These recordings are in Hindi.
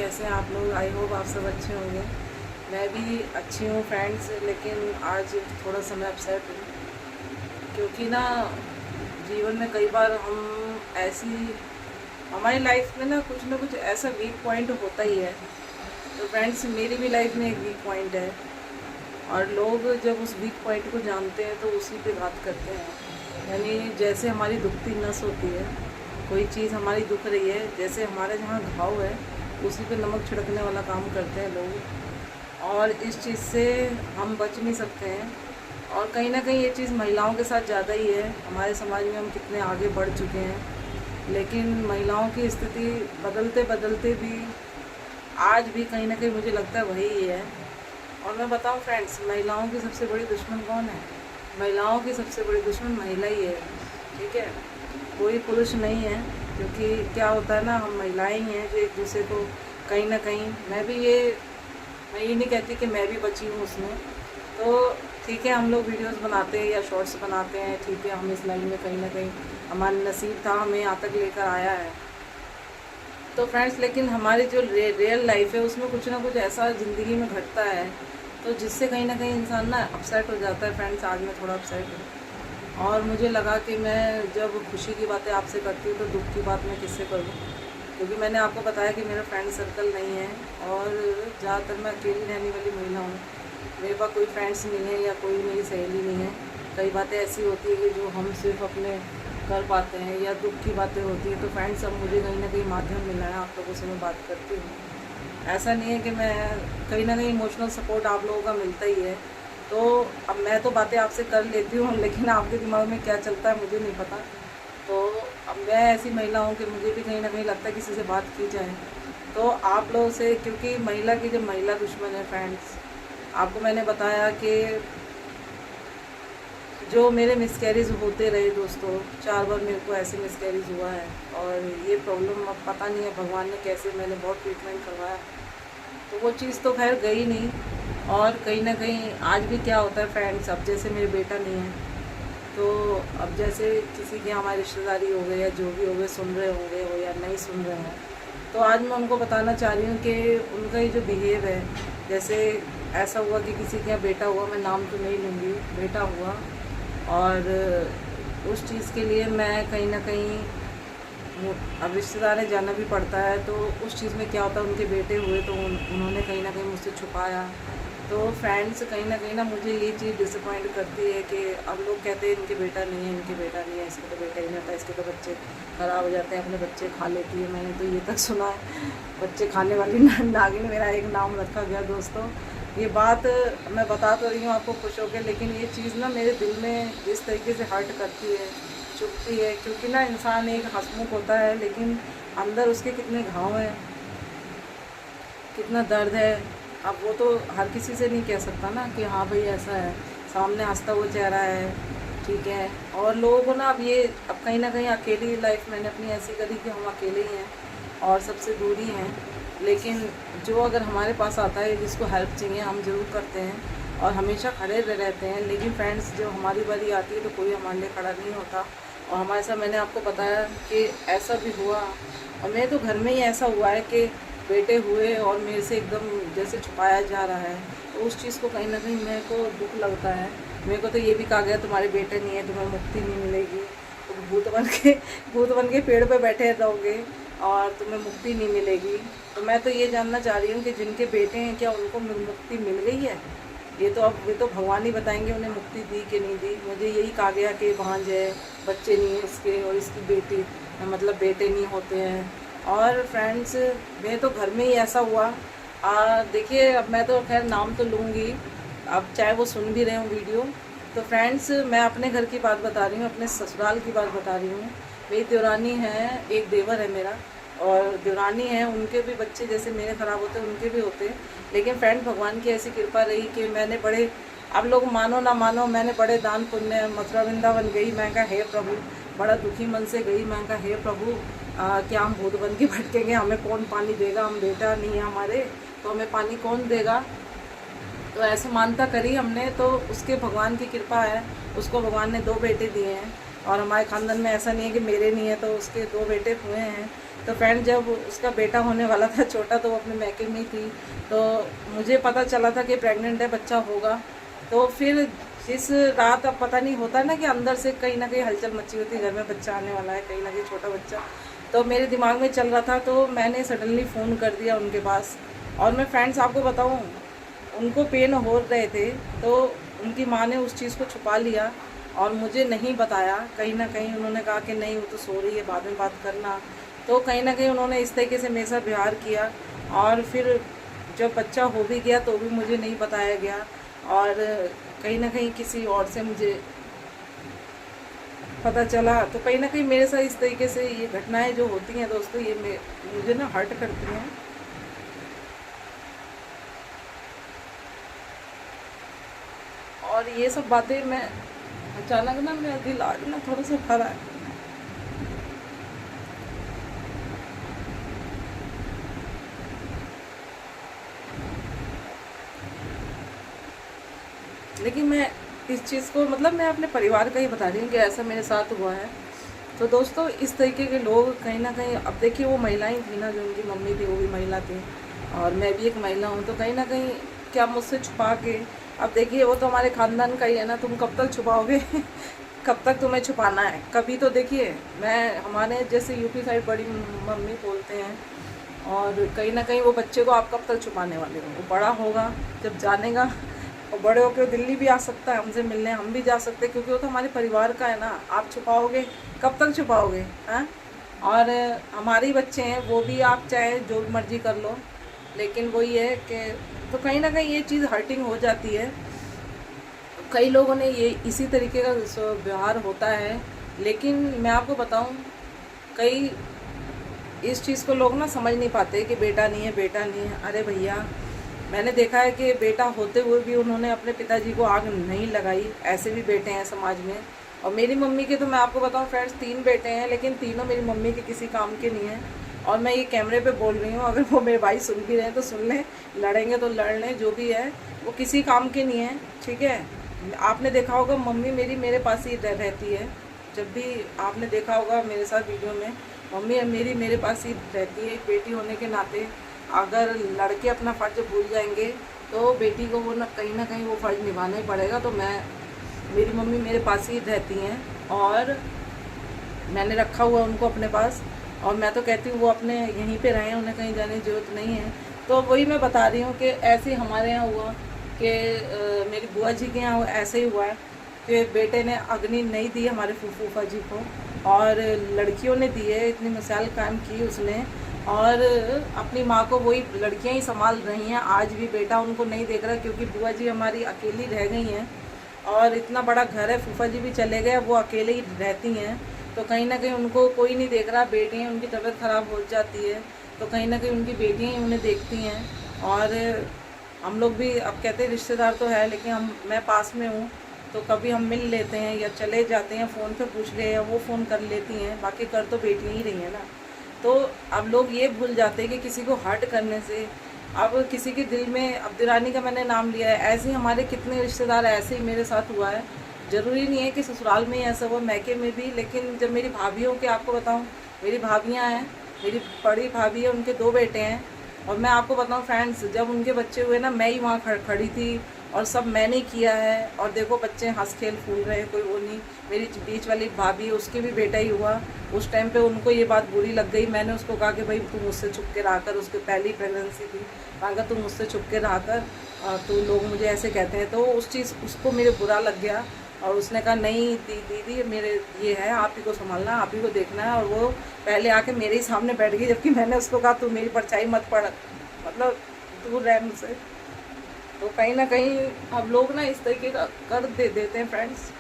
कैसे हैं आप लोग। आई होप आप सब अच्छे होंगे। मैं भी अच्छी हूँ फ्रेंड्स, लेकिन आज थोड़ा सा मैं अपसेट हूँ क्योंकि ना जीवन में कई बार हम ऐसी हमारी लाइफ में ना कुछ ऐसा वीक पॉइंट होता ही है। तो फ्रेंड्स मेरी भी लाइफ में एक वीक पॉइंट है और लोग जब उस वीक पॉइंट को जानते हैं तो उसी पे बात करते हैं। यानी जैसे हमारी दुखती नस होती है, कोई चीज़ हमारी दुख रही है, जैसे हमारे जहाँ घाव है उसी पे नमक छिड़कने वाला काम करते हैं लोग। और इस चीज़ से हम बच नहीं सकते हैं। और कहीं ना कहीं ये चीज़ महिलाओं के साथ ज़्यादा ही है। हमारे समाज में हम कितने आगे बढ़ चुके हैं, लेकिन महिलाओं की स्थिति बदलते बदलते भी आज भी कहीं ना कहीं मुझे लगता है वही है। और मैं बताऊं फ्रेंड्स, महिलाओं की सबसे बड़ी दुश्मन कौन है? महिलाओं की सबसे बड़ी दुश्मन महिला ही है, ठीक है, कोई पुरुष नहीं है। क्योंकि क्या होता है ना, हम महिलाएं ही हैं जो एक दूसरे को कहीं ना कहीं, मैं ये नहीं कहती कि मैं भी बची हूँ उसमें। तो ठीक है, हम लोग वीडियोस बनाते हैं या शॉर्ट्स बनाते हैं, ठीक है, हम इस लाइन में कहीं ना कहीं हमारा नसीब था, हमें यहाँ तक लेकर आया है। तो फ्रेंड्स लेकिन हमारी जो रियल लाइफ है उसमें कुछ ना कुछ ऐसा ज़िंदगी में घटता है तो जिससे कहीं ना कहीं इंसान ना अपसेट हो जाता है। फ्रेंड्स आज मैं थोड़ा अपसेट हूँ और मुझे लगा कि मैं जब खुशी की बातें आपसे करती हूँ तो दुख की बात मैं किससे करूँ, क्योंकि मैंने आपको बताया कि मेरा फ्रेंड सर्कल नहीं है और ज़्यादातर मैं अकेली रहने वाली महिला हूँ। मेरे पास कोई फ्रेंड्स नहीं है या कोई मेरी सहेली नहीं है। कई बातें ऐसी होती है कि जो हम सिर्फ अपने कर पाते हैं या दुख की बातें होती है। तो फ्रेंड्स अब मुझे कहीं ना कहीं माध्यम मिला है, आप लोगों से मैं बात करती हूँ। ऐसा नहीं है कि मैं कहीं ना कहीं इमोशनल सपोर्ट आप लोगों का मिलता ही है। तो अब मैं तो बातें आपसे कर लेती हूँ, लेकिन आपके दिमाग में क्या चलता है मुझे नहीं पता। तो अब मैं ऐसी महिला हूँ कि मुझे भी कहीं ना कहीं लगता है किसी से बात की जाए तो आप लोगों से, क्योंकि महिला की जब महिला दुश्मन है फ्रेंड्स, आपको मैंने बताया कि जो मेरे मिसकैरेज होते रहे दोस्तों, 4 बार मेरे को ऐसे मिसकैरेज हुआ है। और ये प्रॉब्लम अब पता नहीं है भगवान ने कैसे, मैंने बहुत ट्रीटमेंट करवाया तो वो चीज़ तो खैर गई नहीं। और कहीं ना कहीं आज भी क्या होता है फ्रेंड्स, अब जैसे मेरे बेटा नहीं है तो अब जैसे किसी के हमारी रिश्तेदारी हो गए या जो भी हो गए सुन रहे होंगे वो या नहीं सुन रहे हैं, तो आज मैं उनको बताना चाह रही हूँ कि उनका ये जो बिहेव है, जैसे ऐसा हुआ कि किसी के यहाँ बेटा हुआ, मैं नाम तो नहीं लूँगी, बेटा हुआ और उस चीज़ के लिए मैं कहीं ना कहीं अब रिश्तेदार जाना भी पड़ता है। तो उस चीज़ में क्या होता है, उनके बेटे हुए तो उन्होंने कहीं ना कहीं मुझसे छुपाया। तो फ्रेंड्स कहीं ना मुझे ये चीज़ डिसअपॉइंट करती है कि अब लोग कहते हैं इनके बेटा नहीं है, इनके बेटा नहीं है, इसके तो बेटा ही नहीं होता, इसके तो बच्चे ख़राब हो जाते हैं, अपने बच्चे खा लेती है। मैंने तो ये तक सुना है बच्चे खाने वाली नागिन मेरा एक नाम रखा गया दोस्तों। ये बात मैं बता तो रही हूँ आपको खुश होकर, लेकिन ये चीज़ ना मेरे दिल में जिस तरीके से हर्ट करती है, चुभती है, क्योंकि ना इंसान एक हंसमुख होता है लेकिन अंदर उसके कितने घाव हैं, कितना दर्द है। अब वो तो हर किसी से नहीं कह सकता ना कि हाँ भाई ऐसा है, सामने हंसता हुआ चेहरा है, ठीक है। और लोगों को ना अब कहीं ना कहीं अकेली लाइफ मैंने अपनी ऐसी करी कि हम अकेले ही हैं और सबसे दूरी हैं। लेकिन जो अगर हमारे पास आता है, जिसको हेल्प चाहिए, हम ज़रूर करते हैं और हमेशा खड़े रहते हैं। लेकिन फ्रेंड्स जब हमारी बारी आती है तो कोई हमारे लिए खड़ा नहीं होता। और हमारे साथ मैंने आपको बताया कि ऐसा भी हुआ और मेरे तो घर में ही ऐसा हुआ है कि बेटे हुए और मेरे से एकदम जैसे छुपाया जा रहा है। तो उस चीज़ को कहीं ना कहीं मेरे को दुख लगता है। मेरे को तो ये भी कहा गया तुम्हारे बेटे नहीं है, तुम्हें मुक्ति नहीं मिलेगी, तुम भूत बन के पेड़ पे बैठे रहोगे और तुम्हें मुक्ति नहीं मिलेगी। तो मैं तो ये जानना चाह रही हूँ कि जिनके बेटे हैं क्या उनको मुक्ति मिल गई है? ये तो भगवान ही बताएंगे उन्हें मुक्ति दी कि नहीं दी। मुझे यही कहा गया कि भांज है, बच्चे नहीं है इसके और इसकी बेटी, मतलब बेटे नहीं होते हैं। और फ्रेंड्स मेरे तो घर में ही ऐसा हुआ। देखिए अब मैं तो खैर नाम तो लूँगी, अब चाहे वो सुन भी रहे हो वीडियो। तो फ्रेंड्स मैं अपने घर की बात बता रही हूँ, अपने ससुराल की बात बता रही हूँ। मेरी देवरानी है, एक देवर है मेरा और देवरानी है, उनके भी बच्चे जैसे मेरे ख़राब होते हैं उनके भी होते हैं। लेकिन फ्रेंड भगवान की ऐसी कृपा रही कि मैंने बड़े, आप लोग मानो ना मानो, मैंने बड़े दान पुण्य मथुरा वृंदावन गई। मैं कहा हे प्रभु, बड़ा दुखी मन से गई। मैं कहा हे प्रभु क्या हम भूत बन के भटकेंगे, हमें कौन पानी देगा, हम बेटा नहीं है हमारे तो हमें पानी कौन देगा। तो ऐसे मानता करी हमने, तो उसके भगवान की कृपा है, उसको भगवान ने 2 बेटे दिए हैं। और हमारे ख़ानदान में ऐसा नहीं है कि मेरे नहीं है, तो उसके 2 बेटे हुए हैं। तो फ्रेंड जब उसका बेटा होने वाला था छोटा, तो वो अपने मैके में ही थी, तो मुझे पता चला था कि प्रेग्नेंट है, बच्चा होगा। तो फिर जिस रात, अब पता नहीं होता है ना कि अंदर से कहीं ना कहीं हलचल मची होती है, घर में बच्चा आने वाला है, कहीं ना कहीं छोटा बच्चा। तो मेरे दिमाग में चल रहा था, तो मैंने सडनली फ़ोन कर दिया उनके पास। और मैं फ्रेंड्स आपको बताऊं, उनको पेन हो रहे थे, तो उनकी माँ ने उस चीज़ को छुपा लिया और मुझे नहीं बताया। कहीं ना कहीं उन्होंने कहा कि नहीं वो तो सो रही है, बाद में बात करना। तो कहीं ना कहीं उन्होंने इस तरीके से मेरे साथ व्यवहार किया। और फिर जब बच्चा हो भी गया तो भी मुझे नहीं बताया गया, और कहीं ना कहीं किसी और से मुझे पता चला। तो कहीं ना कहीं मेरे साथ इस तरीके से ये घटनाएं जो होती हैं दोस्तों, ये मुझे ना हर्ट करती हैं। और ये सब बातें मैं अचानक ना, मेरा दिल आज ना थोड़ा सा भरा है। लेकिन मैं इस चीज़ को, मतलब मैं अपने परिवार का ही बता रही हूँ कि ऐसा मेरे साथ हुआ है। तो दोस्तों इस तरीके के लोग कहीं ना कहीं, अब देखिए वो महिलाएं थी ना, जो उनकी मम्मी थी वो भी महिला थी, और मैं भी एक महिला हूँ। तो कहीं ना कहीं क्या मुझसे छुपा के, अब देखिए वो तो हमारे ख़ानदान का ही है ना, तुम कब तक छुपाओगे कब तक तुम्हें छुपाना है। कभी तो देखिए, मैं हमारे जैसे यूपी साइड बड़ी मम्मी बोलते हैं, और कहीं ना कहीं वो बच्चे को आप कब तक छुपाने वाले हो, वो बड़ा होगा जब जानेगा, और बड़े होकर दिल्ली भी आ सकता है हमसे मिलने, हम भी जा सकते हैं, क्योंकि वो तो हमारे परिवार का है ना। आप छुपाओगे, कब तक छुपाओगे, हैं? और हमारे बच्चे हैं, वो भी आप चाहे जो मर्जी कर लो, लेकिन वही है कि तो कहीं ना कहीं ये चीज़ हर्टिंग हो जाती है। कई लोगों ने ये इसी तरीके का व्यवहार होता है। लेकिन मैं आपको बताऊं, कई इस चीज़ को लोग ना समझ नहीं पाते कि बेटा नहीं है, बेटा नहीं है। अरे भैया, मैंने देखा है कि बेटा होते हुए भी उन्होंने अपने पिताजी को आग नहीं लगाई। ऐसे भी बेटे हैं समाज में। और मेरी मम्मी के तो मैं आपको बताऊं फ्रेंड्स, 3 बेटे हैं, लेकिन तीनों मेरी मम्मी के किसी काम के नहीं हैं। और मैं ये कैमरे पे बोल रही हूँ, अगर वो मेरे भाई सुन भी रहे हैं तो सुन लें, लड़ेंगे तो लड़ लें, जो भी है वो किसी काम के नहीं है, ठीक है। आपने देखा होगा मम्मी मेरी मेरे पास ही रहती है। जब भी आपने देखा होगा मेरे साथ वीडियो में, मम्मी मेरी मेरे पास ही रहती है। एक बेटी होने के नाते अगर लड़के अपना फ़र्ज भूल जाएंगे तो बेटी को वो ना कहीं वो फ़र्ज निभाना ही पड़ेगा। तो मेरी मम्मी मेरे पास ही रहती हैं, और मैंने रखा हुआ उनको अपने पास। और मैं तो कहती हूँ वो अपने यहीं पे रहें, उन्हें कहीं जाने की ज़रूरत नहीं है। तो वही मैं बता रही हूँ कि ऐसे हमारे यहाँ हुआ कि मेरी बुआ जी के यहाँ ऐसे ही हुआ है कि बेटे ने अग्नि नहीं दी हमारे फूफा जी को, और लड़कियों ने दी है। इतनी मिसाल कायम की उसने, और अपनी माँ को वही लड़कियां ही संभाल रही हैं। आज भी बेटा उनको नहीं देख रहा, क्योंकि बुआ जी हमारी अकेली रह गई हैं, और इतना बड़ा घर है, फूफा जी भी चले गए, वो अकेले ही रहती हैं। तो कहीं ना कहीं उनको कोई नहीं देख रहा। बेटियाँ, उनकी तबीयत ख़राब हो जाती है तो कहीं ना कहीं उनकी बेटियाँ ही उन्हें देखती हैं। और हम लोग भी, अब कहते हैं रिश्तेदार तो है, लेकिन मैं पास में हूँ, तो कभी हम मिल लेते हैं या चले जाते हैं, फ़ोन पे पूछ ले, या वो फ़ोन कर लेती हैं। बाकी कर तो बेटियाँ ही रही हैं ना। तो अब लोग ये भूल जाते हैं कि किसी को हर्ट करने से, अब किसी के दिल में, अब दिरानी का मैंने नाम लिया है, ऐसे ही हमारे कितने रिश्तेदार, ऐसे ही मेरे साथ हुआ है। ज़रूरी नहीं है कि ससुराल में ही ऐसा हुआ, मैके में भी। लेकिन जब मेरी भाभीयों के, आपको बताऊं, मेरी भाभियां हैं, मेरी बड़ी भाभी है, उनके 2 बेटे हैं। और मैं आपको बताऊं फ्रेंड्स, जब उनके बच्चे हुए ना, मैं ही वहाँ खड़ी थी, और सब मैंने किया है। और देखो बच्चे हंस खेल फूल रहे हैं, कोई वो नहीं। मेरी बीच वाली भाभी, उसके भी बेटा ही हुआ। उस टाइम पे उनको ये बात बुरी लग गई। मैंने उसको कहा कि भाई तू मुझसे छुप के रहा कर, उसकी पहली प्रेगनेंसी थी। कहा तू मुझसे छुप के रहा कर, तो लोग मुझे ऐसे कहते हैं। तो उस चीज़ उसको मेरे बुरा लग गया, और उसने कहा नहीं दीदी मेरे ये है, आप ही को संभालना, आप ही को देखना है। और वो पहले आके मेरे ही सामने बैठ गई, जबकि मैंने उसको कहा तू मेरी परछाई मत पड़, मतलब दूर रह मुझसे। तो कहीं ना कहीं अब लोग ना इस तरीके का कर देते हैं फ्रेंड्स।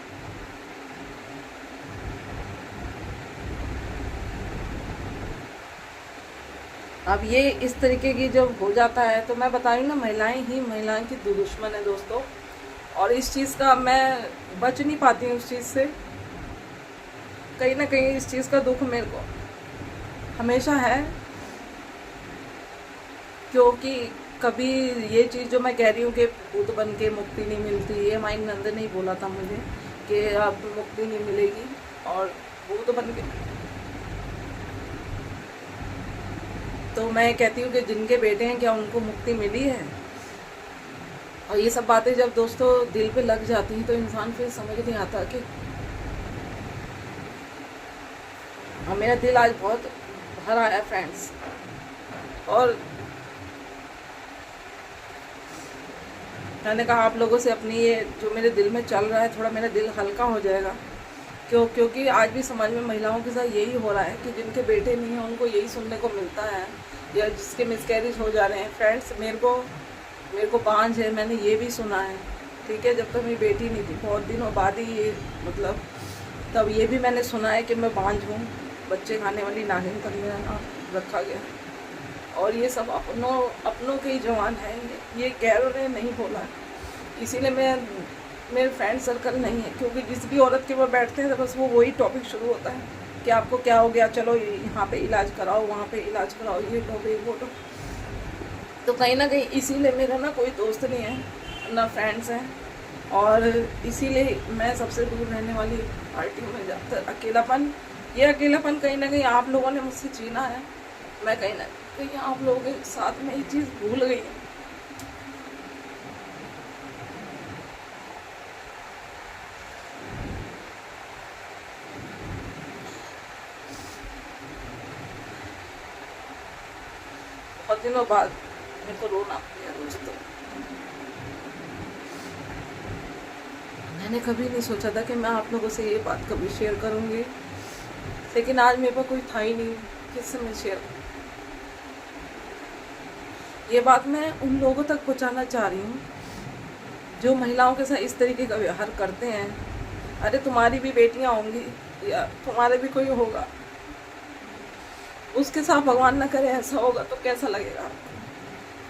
अब ये इस तरीके की जब हो जाता है, तो मैं बता रही हूँ ना, महिलाएं की दुश्मन है दोस्तों। और इस चीज़ का मैं बच नहीं पाती हूँ, उस चीज़ से। कहीं ना कहीं इस चीज़ का दुख मेरे को हमेशा है, क्योंकि कभी ये चीज़ जो मैं कह रही हूँ कि भूत बन के मुक्ति नहीं मिलती, ये हमारी नंद ने ही बोला था मुझे कि अब मुक्ति नहीं मिलेगी, और भूत बन के तो मैं कहती हूँ कि जिनके बेटे हैं क्या उनको मुक्ति मिली है? और ये सब बातें जब दोस्तों दिल पे लग जाती हैं तो इंसान फिर समझ नहीं आता कि मेरा दिल आज बहुत भरा है फ्रेंड्स। और मैंने कहा आप लोगों से अपनी ये जो मेरे दिल में चल रहा है थोड़ा मेरा दिल हल्का हो जाएगा, क्योंकि आज भी समाज में महिलाओं के साथ यही हो रहा है कि जिनके बेटे नहीं हैं उनको यही सुनने को मिलता है, या जिसके मिसकैरेज हो जा रहे हैं। फ्रेंड्स मेरे को बांझ है, मैंने ये भी सुना है, ठीक है। जब तक मेरी बेटी नहीं थी, बहुत दिनों बाद ही ये मतलब तब ये भी मैंने सुना है कि मैं बांझ हूँ, बच्चे खाने वाली नागिन तक मेरा नाम रखा गया। और ये सब अपनों के ही जवान हैं, ये गैरों ने नहीं बोला। इसीलिए मेरे फ्रेंड सर्कल नहीं है, क्योंकि जिस भी औरत के वो बैठते हैं तो बस वो वही टॉपिक शुरू होता है कि आपको क्या हो गया, चलो यहाँ पे इलाज कराओ, वहाँ पे इलाज कराओ, ये वो लो। तो कहीं ना कहीं इसीलिए मेरा ना कोई दोस्त नहीं है, ना फ्रेंड्स हैं, और इसीलिए मैं सबसे दूर रहने वाली पार्टी में ज़्यादातर ये अकेलापन कहीं ना कहीं आप लोगों ने मुझसे छीना है। मैं कहीं ना कहीं आप लोगों के साथ में ये चीज़ भूल गई हूँ। बहुत दिनों बाद मेरे को रोना आ गया दोस्तों। मैंने कभी नहीं सोचा था कि मैं आप लोगों से ये बात कभी शेयर करूँगी, लेकिन आज मेरे पास कोई था ही नहीं किससे मैं शेयर करूँ। ये बात मैं उन लोगों तक पहुँचाना चाह रही हूँ जो महिलाओं के साथ इस तरीके का व्यवहार करते हैं। अरे तुम्हारी भी बेटियाँ होंगी या तुम्हारे भी कोई होगा, उसके साथ भगवान ना करे ऐसा होगा तो कैसा लगेगा आपको?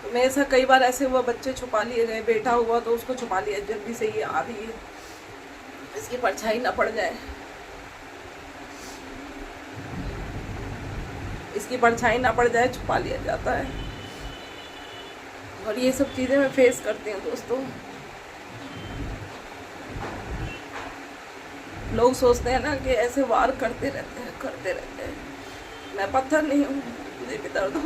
तो मेरे साथ कई बार ऐसे हुआ, बच्चे छुपा लिए गए, बेटा हुआ तो उसको छुपा लिया, जल्दी से ये आ रही है, इसकी परछाई ना पड़ जाए, इसकी परछाई ना पड़ जाए, छुपा लिया जाता है। और ये सब चीज़ें मैं फेस करती हूँ दोस्तों। लोग सोचते हैं ना कि ऐसे वार करते रहते हैं। मैं पत्थर नहीं हूँ, मुझे भी दर्द हो।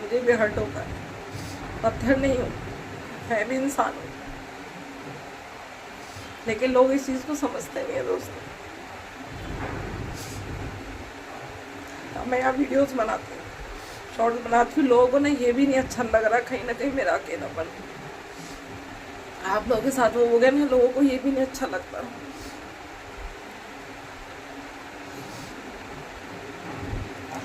मुझे भी हर्ट होता है, पत्थर नहीं हूँ, मैं भी इंसान हूँ। लेकिन लोग इस चीज़ को समझते नहीं है दोस्तों। मैं यहाँ वीडियोस बनाती हूँ, शॉर्ट्स बनाती हूँ, लोगों को ना ये भी नहीं अच्छा लग रहा कहीं ना कहीं मेरा अकेलापन। आप लोगों के साथ वो हो गया ना, लोगों को ये भी नहीं अच्छा लगता।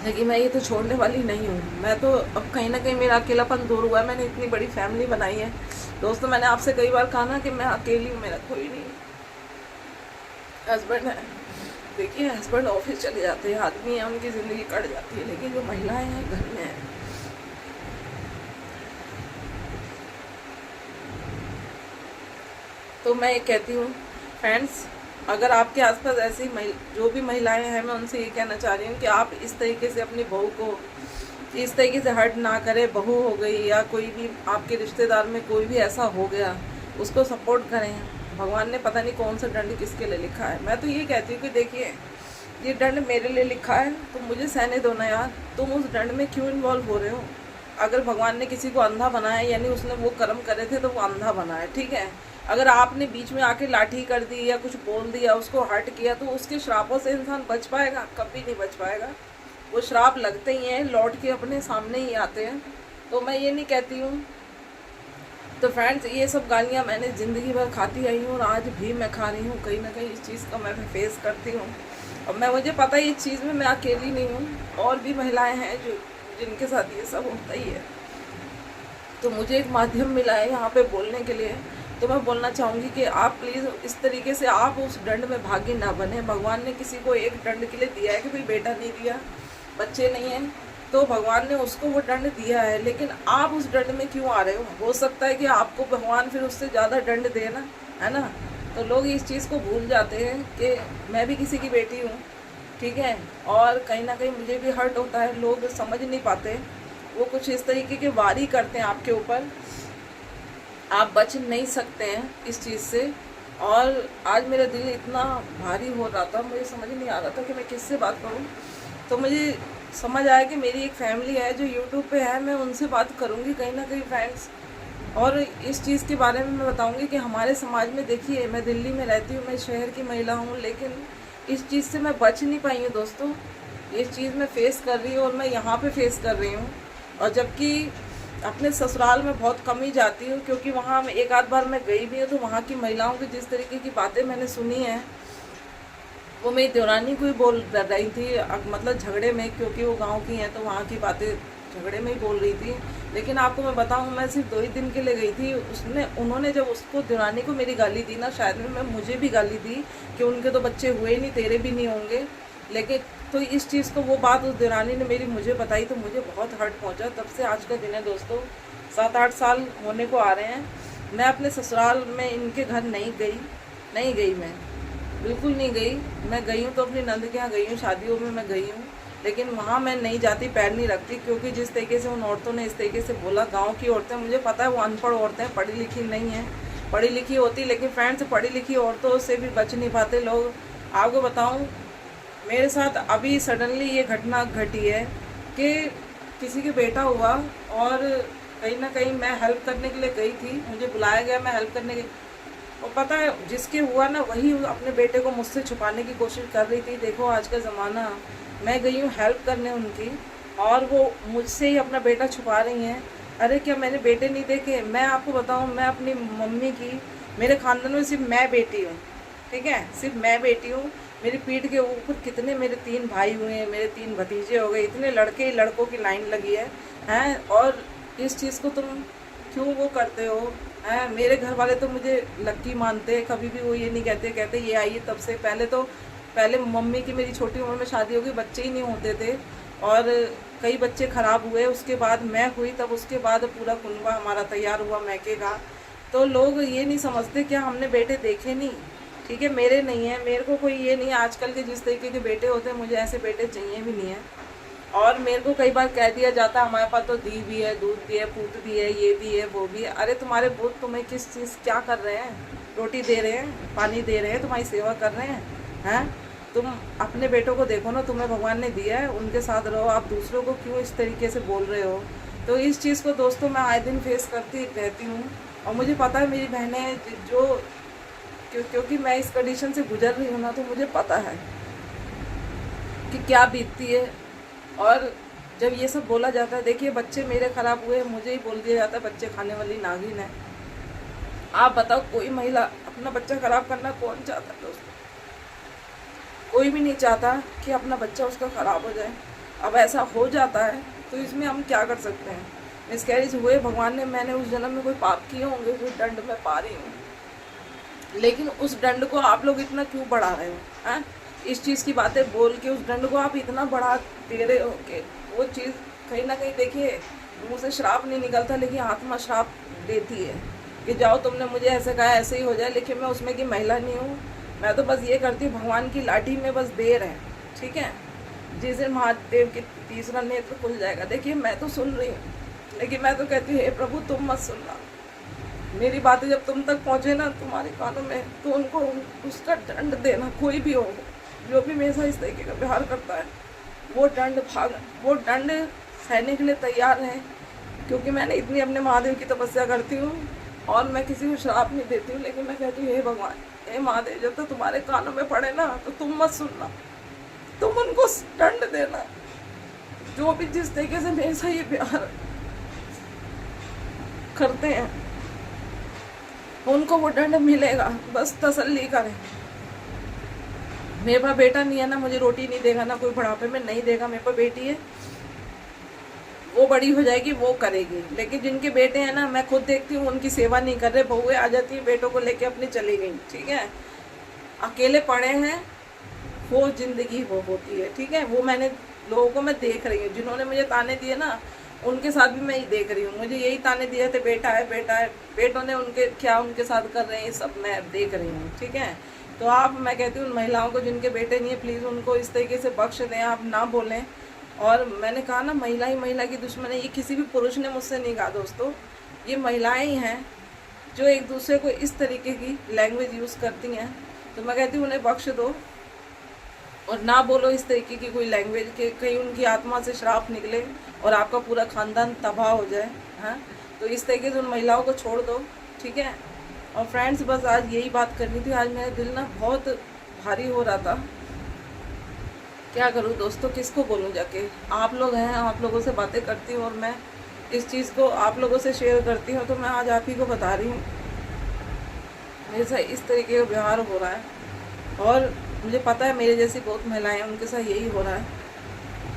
लेकिन मैं ये तो छोड़ने वाली नहीं हूँ। मैं तो अब कहीं ना कहीं मेरा अकेलापन दूर हुआ है। मैंने इतनी बड़ी फैमिली बनाई है दोस्तों। मैंने आपसे कई बार कहा ना कि मैं अकेली हूँ, मेरा कोई नहीं। हस्बैंड है, देखिए हस्बैंड ऑफिस चले जाते हैं, आदमी है, उनकी ज़िंदगी कट जाती है, लेकिन जो महिलाएं हैं घर में हैं। तो मैं ये कहती हूँ फ्रेंड्स, अगर आपके आसपास ऐसी जो भी महिलाएं हैं, मैं उनसे ये कहना चाह रही हूँ कि आप इस तरीके से अपनी बहू को इस तरीके से हर्ट ना करें। बहू हो गई या कोई भी आपके रिश्तेदार में कोई भी ऐसा हो गया, उसको सपोर्ट करें। भगवान ने पता नहीं कौन सा दंड किसके लिए लिखा है। मैं तो ये कहती हूँ कि देखिए ये दंड मेरे लिए लिखा है तो मुझे सहने दो ना यार। तुम उस दंड में क्यों इन्वॉल्व हो रहे हो? अगर भगवान ने किसी को अंधा बनाया, यानी उसने वो कर्म करे थे तो वो अंधा बना है, ठीक है। अगर आपने बीच में आके लाठी कर दी या कुछ बोल दिया, उसको हर्ट किया, तो उसके श्रापों से इंसान बच पाएगा? कभी नहीं बच पाएगा। वो श्राप लगते ही हैं, लौट के अपने सामने ही आते हैं। तो मैं ये नहीं कहती हूँ। तो फ्रेंड्स, ये सब गालियाँ मैंने ज़िंदगी भर खाती आई हूँ और आज भी मैं खा रही हूँ। कहीं ना कहीं इस चीज़ का मैं फेस करती हूँ। और मुझे पता है इस चीज़ में मैं अकेली नहीं हूँ, और भी महिलाएं हैं जिनके साथ ये सब होता ही है। तो मुझे एक माध्यम मिला है यहाँ पे बोलने के लिए। तो मैं बोलना चाहूँगी कि आप प्लीज़ इस तरीके से आप उस दंड में भागी ना बने। भगवान ने किसी को एक दंड के लिए दिया है कि भाई बेटा नहीं दिया, बच्चे नहीं हैं, तो भगवान ने उसको वो दंड दिया है। लेकिन आप उस दंड में क्यों आ रहे हो सकता है कि आपको भगवान फिर उससे ज़्यादा दंड देना, है ना। तो लोग इस चीज़ को भूल जाते हैं कि मैं भी किसी की बेटी हूँ, ठीक है। और कहीं ना कहीं मुझे भी हर्ट होता है। लोग समझ नहीं पाते, वो कुछ इस तरीके के वारी करते हैं आपके ऊपर आप बच नहीं सकते हैं इस चीज़ से। और आज मेरा दिल इतना भारी हो रहा था, मुझे समझ नहीं आ रहा था कि मैं किससे बात करूं। तो मुझे समझ आया कि मेरी एक फैमिली है जो यूट्यूब पे है, मैं उनसे बात करूंगी कहीं ना कहीं फ्रेंड्स। और इस चीज़ के बारे में मैं बताऊंगी कि हमारे समाज में, देखिए मैं दिल्ली में रहती हूँ, मैं शहर की महिला हूँ, लेकिन इस चीज़ से मैं बच नहीं पाई हूँ दोस्तों। ये चीज़ मैं फेस कर रही हूँ और मैं यहाँ पे फेस कर रही हूँ। और जबकि अपने ससुराल में बहुत कम ही जाती हूँ, क्योंकि वहाँ मैं एक आध बार मैं गई भी हूँ, तो वहाँ की महिलाओं की जिस तरीके की बातें मैंने सुनी हैं, वो मेरी देवरानी को ही बोल रही थी, मतलब झगड़े में, क्योंकि वो गांव की हैं तो वहाँ की बातें झगड़े में ही बोल रही थी। लेकिन आपको मैं बताऊँ, मैं सिर्फ 2 ही दिन के लिए गई थी, उन्होंने जब उसको देवरानी को मेरी गाली दी ना, शायद में मुझे भी गाली दी कि उनके तो बच्चे हुए ही नहीं, तेरे भी नहीं होंगे। लेकिन तो इस चीज़ को, वो बात उस देवरानी ने मेरी मुझे बताई तो मुझे बहुत हर्ट पहुँचा। तब से आज का दिन है दोस्तों, 7-8 साल होने को आ रहे हैं। मैं अपने ससुराल में इनके घर नहीं गई मैं बिल्कुल नहीं गई। मैं गई हूँ तो अपनी नंद के यहाँ गई हूँ, शादियों में मैं गई हूँ, लेकिन वहाँ मैं नहीं जाती, पैर नहीं रखती, क्योंकि जिस तरीके से उन औरतों ने इस तरीके से बोला, गांव की औरतें, मुझे पता है वो अनपढ़ औरतें हैं, पढ़ी लिखी नहीं है, पढ़ी लिखी होती, लेकिन फ्रेंड्स पढ़ी लिखी औरतों से भी बच नहीं पाते लोग। आपको बताऊँ, मेरे साथ अभी सडनली ये घटना घटी है कि किसी के बेटा हुआ, और कहीं ना कहीं मैं हेल्प करने के लिए गई थी, मुझे बुलाया गया, मैं हेल्प करने के, और पता है जिसके हुआ ना, वही अपने बेटे को मुझसे छुपाने की कोशिश कर रही थी। देखो आज का ज़माना, मैं गई हूँ हेल्प करने उनकी, और वो मुझसे ही अपना बेटा छुपा रही हैं। अरे क्या मैंने बेटे नहीं देखे? मैं आपको बताऊँ, मैं अपनी मम्मी की, मेरे ख़ानदान में सिर्फ मैं बेटी हूँ, ठीक है, सिर्फ मैं बेटी हूँ। मेरी पीठ के ऊपर कितने मेरे 3 भाई हुए हैं, मेरे 3 भतीजे हो गए, इतने लड़के ही लड़कों की लाइन लगी है हैं। और इस चीज़ को तुम क्यों वो करते हो हैं? मेरे घर वाले तो मुझे लक्की मानते हैं, कभी भी वो ये नहीं कहते ये आई तब से। पहले मम्मी की मेरी छोटी उम्र में शादी हो गई, बच्चे ही नहीं होते थे, और कई बच्चे ख़राब हुए, उसके बाद मैं हुई, तब उसके बाद पूरा कुनबा हमारा तैयार हुआ मैके का। तो लोग ये नहीं समझते क्या हमने बेटे देखे नहीं, ठीक है, मेरे नहीं है, मेरे को कोई ये नहीं है। आजकल के जिस तरीके के बेटे होते हैं, मुझे ऐसे बेटे चाहिए भी नहीं है। और मेरे को कई बार कह दिया जाता है, हमारे पास तो दी भी है, दूध भी है, पूत भी है, ये भी है, वो भी है। अरे तुम्हारे भूत तुम्हें किस चीज़ क्या कर रहे हैं? रोटी दे रहे हैं, पानी दे रहे हैं, तुम्हारी सेवा कर रहे हैं? तुम अपने बेटों को देखो ना, तुम्हें भगवान ने दिया है, उनके साथ रहो, आप दूसरों को क्यों इस तरीके से बोल रहे हो? तो इस चीज़ को दोस्तों मैं आए दिन फेस करती रहती हूँ। और मुझे पता है मेरी बहनें जो, क्योंकि मैं इस कंडीशन से गुजर रही हूँ ना, तो मुझे पता है कि क्या बीतती है। और जब ये सब बोला जाता है, देखिए बच्चे मेरे ख़राब हुए, मुझे ही बोल दिया जाता है बच्चे खाने वाली नागिन है। आप बताओ, कोई महिला अपना बच्चा ख़राब करना कौन चाहता है दोस्तों? कोई भी नहीं चाहता कि अपना बच्चा उसका ख़राब हो जाए। अब ऐसा हो जाता है तो इसमें हम क्या कर सकते हैं? मिसकैरेज हुए, भगवान ने, मैंने उस जन्म में कोई पाप किए होंगे जो दंड में पा रही हूँ, लेकिन उस दंड को आप लोग इतना क्यों बढ़ा रहे हो हैं? इस चीज़ की बातें बोल के उस दंड को आप इतना बढ़ा दे रहे हो कि वो चीज़ कहीं ना कहीं, देखिए मुँह से श्राप नहीं निकलता, लेकिन आत्मा श्राप देती है कि जाओ तुमने मुझे ऐसे कहा ऐसे ही हो जाए। लेकिन मैं उसमें की महिला नहीं हूँ, मैं तो बस ये करती हूँ, भगवान की लाठी में बस देर है, ठीक है। जिस दिन महादेव की तीसरा नेत्र खुल जाएगा, देखिए मैं तो सुन रही हूँ, लेकिन मैं तो कहती हूँ हे प्रभु तुम मत सुनना, मेरी बातें जब तुम तक पहुँचे ना तुम्हारे कानों में, तो उनको उसका दंड देना, कोई भी हो जो भी मेरे साथ इस तरीके का व्यवहार करता है, वो दंड सहने के लिए तैयार है। क्योंकि मैंने इतनी अपने महादेव की तपस्या करती हूँ और मैं किसी को श्राप नहीं देती हूँ, लेकिन मैं कहती हूँ हे भगवान, हे महादेव, जब तक तुम्हारे कानों में पड़े ना तो तुम मत सुनना, तुम उनको दंड देना, जो भी जिस तरीके से मेरे साथ ये व्यवहार करते हैं उनको वो दंड मिलेगा, बस तसल्ली करें। मेरे पास बेटा नहीं है ना, मुझे रोटी नहीं देगा ना, कोई बुढ़ापे में नहीं देगा। मेरे पास बेटी है, वो बड़ी हो जाएगी, वो करेगी। लेकिन जिनके बेटे हैं ना, मैं खुद देखती हूँ उनकी सेवा नहीं कर रहे, बहुएं आ जाती हैं बेटों को लेके अपनी चली गई, ठीक है, अकेले पड़े हैं, वो जिंदगी वो होती है, ठीक है। वो मैंने लोगों को मैं देख रही हूँ, जिन्होंने मुझे ताने दिए ना, उनके साथ भी मैं ही देख रही हूँ। मुझे यही ताने दिए थे, बेटा है बेटा है, बेटों ने उनके क्या उनके साथ कर रहे हैं, ये सब मैं देख रही हूँ, ठीक है। तो आप, मैं कहती हूँ उन महिलाओं को जिनके बेटे नहीं है, प्लीज़ उनको इस तरीके से बख्श दें, आप ना बोलें। और मैंने कहा ना, महिला ही महिला की दुश्मन है, ये किसी भी पुरुष ने मुझसे नहीं कहा दोस्तों, ये महिलाएं ही हैं जो एक दूसरे को इस तरीके की लैंग्वेज यूज़ करती हैं, तो मैं कहती हूँ उन्हें बख्श दो और ना बोलो इस तरीके की कोई लैंग्वेज के, कहीं उनकी आत्मा से श्राप निकले और आपका पूरा खानदान तबाह हो जाए। हाँ, तो इस तरीके से उन महिलाओं को छोड़ दो, ठीक है। और फ्रेंड्स, बस आज यही बात करनी थी। आज मेरा दिल ना बहुत भारी हो रहा था, क्या करूँ दोस्तों, किसको बोलूँ जाके। आप लोग हैं, आप लोगों से बातें करती हूँ और मैं इस चीज़ को आप लोगों से शेयर करती हूँ, तो मैं आज आप ही को बता रही हूँ मेरे साथ इस तरीके का व्यवहार हो रहा है। और मुझे पता है मेरे जैसी बहुत महिलाएं हैं, उनके साथ यही हो रहा है।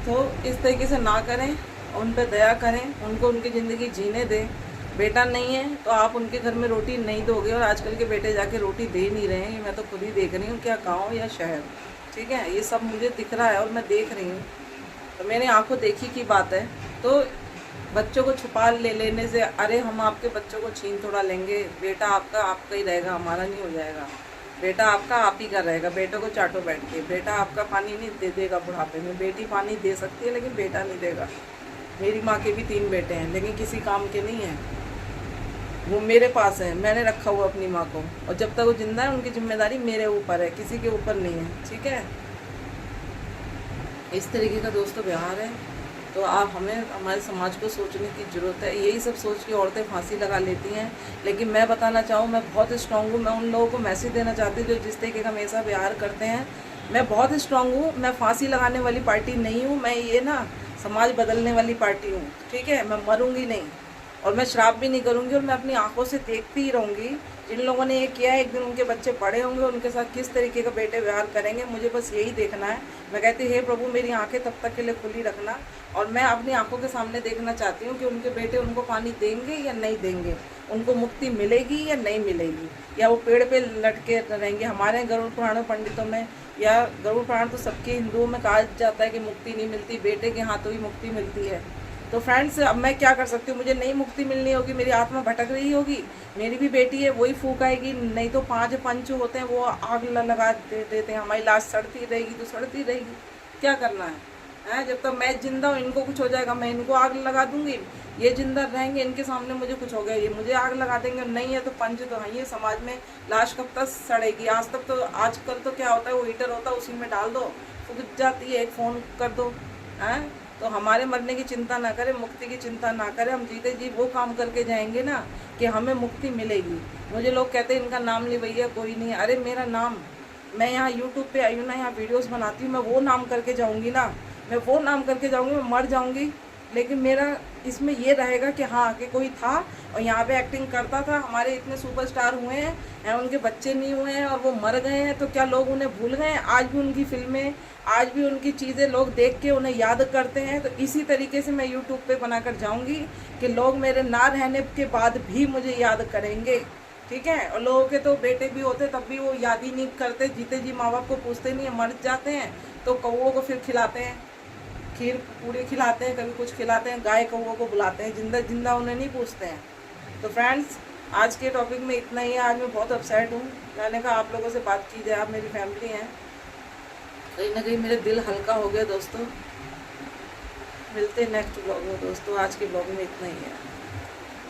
तो इस तरीके से ना करें, उन पर दया करें, उनको उनकी ज़िंदगी जीने दें। बेटा नहीं है तो आप उनके घर में रोटी नहीं दोगे, और आजकल के बेटे जाके रोटी दे नहीं रहे हैं, ये मैं तो खुद ही देख रही हूँ, क्या गाँव या शहर, ठीक है। ये सब मुझे दिख रहा है और मैं देख रही हूँ, तो मैंने आंखों देखी की बात है। तो बच्चों को छुपा लेने से, अरे हम आपके बच्चों को छीन थोड़ा लेंगे, बेटा आपका आपका ही रहेगा, हमारा नहीं हो जाएगा। बेटा आपका आप ही का रहेगा, बेटों को चाटो बैठ के। बेटा आपका पानी नहीं दे देगा बुढ़ापे में, बेटी पानी दे सकती है लेकिन बेटा नहीं देगा। मेरी माँ के भी 3 बेटे हैं लेकिन किसी काम के नहीं हैं, वो मेरे पास है, मैंने रखा हुआ अपनी माँ को, और जब तक वो जिंदा है उनकी जिम्मेदारी मेरे ऊपर है, किसी के ऊपर नहीं है, ठीक है। इस तरीके का दोस्तों व्यवहार है। तो आप हमें, हमारे समाज को सोचने की ज़रूरत है। यही सब सोच के औरतें फांसी लगा लेती हैं, लेकिन मैं बताना चाहूँ, मैं बहुत स्ट्रांग हूँ। मैं उन लोगों को मैसेज देना चाहती हूँ जो जिस तरीके का हमेशा व्यवहार करते हैं। मैं बहुत स्ट्रांग हूँ, मैं फांसी लगाने वाली पार्टी नहीं हूँ, मैं ये ना समाज बदलने वाली पार्टी हूँ, ठीक है। मैं मरूंगी नहीं और मैं श्राप भी नहीं करूँगी, और मैं अपनी आंखों से देखती ही रहूँगी। जिन लोगों ने ये किया है, एक दिन उनके बच्चे बड़े होंगे, उनके साथ किस तरीके का बेटे व्यवहार करेंगे, मुझे बस यही देखना है। मैं कहती हे प्रभु मेरी आंखें तब तक के लिए खुली रखना, और मैं अपनी आंखों के सामने देखना चाहती हूँ कि उनके बेटे उनको पानी देंगे या नहीं देंगे, उनको मुक्ति मिलेगी या नहीं मिलेगी, या वो पेड़ पे लटके रहेंगे। हमारे गरुड़ पुराणों पंडितों में, या गरुड़ पुराण तो सबके हिंदुओं में कहा जाता है कि मुक्ति नहीं मिलती, बेटे के हाथों ही मुक्ति मिलती है। तो फ्रेंड्स, अब मैं क्या कर सकती हूँ, मुझे नई मुक्ति मिलनी होगी, मेरी आत्मा भटक रही होगी, मेरी भी बेटी है, वही फूक आएगी। नहीं तो 5 पंच होते हैं, वो आग लगा देते हैं, हमारी लाश सड़ती रहेगी तो सड़ती रहेगी। क्या करना है, जब तक मैं जिंदा हूँ, इनको कुछ हो जाएगा मैं इनको आग लगा दूंगी, ये जिंदा रहेंगे, इनके सामने मुझे कुछ हो गया ये मुझे आग लगा देंगे। नहीं है तो पंच तो है ही समाज में, लाश कब तक सड़ेगी। आजकल तो क्या होता है, वो हीटर होता है, उसी में डाल दो, फूक जाती है, एक फ़ोन कर दो, हैं। तो हमारे मरने की चिंता ना करें, मुक्ति की चिंता ना करें, हम जीते जी वो काम करके जाएंगे ना कि हमें मुक्ति मिलेगी। मुझे लोग कहते हैं इनका नाम ले भैया, कोई नहीं। अरे मेरा नाम, मैं यहाँ यूट्यूब पे आई हूँ ना, यहाँ वीडियोस बनाती हूँ, मैं वो नाम करके जाऊँगी ना, मैं वो नाम करके जाऊँगी, मैं मर जाऊँगी, लेकिन मेरा इसमें ये रहेगा कि हाँ कि कोई था और यहाँ पे एक्टिंग करता था। हमारे इतने सुपरस्टार हुए हैं, उनके बच्चे नहीं हुए हैं और वो मर गए हैं, तो क्या लोग उन्हें भूल गए हैं? आज भी उनकी फिल्में, आज भी उनकी चीज़ें लोग देख के उन्हें याद करते हैं। तो इसी तरीके से मैं यूट्यूब पे बनाकर जाऊँगी कि लोग मेरे ना रहने के बाद भी मुझे याद करेंगे, ठीक है। और लोगों के तो बेटे भी होते तब भी वो याद ही नहीं करते, जीते जी माँ बाप को पूछते नहीं है, मर जाते हैं तो कौओं को फिर खिलाते हैं, खीर पूरी खिलाते हैं, कभी कुछ खिलाते हैं, गाय कौओं को बुलाते हैं, जिंदा जिंदा उन्हें नहीं पूछते हैं। तो फ्रेंड्स, आज के टॉपिक में इतना ही है। आज मैं बहुत अपसेट हूँ, मैंने कहा आप लोगों से बात की जाए, आप मेरी फैमिली हैं, कहीं ना कहीं मेरे दिल हल्का हो गया दोस्तों। मिलते हैं नेक्स्ट ब्लॉग में दोस्तों, आज के ब्लॉग में इतना ही है।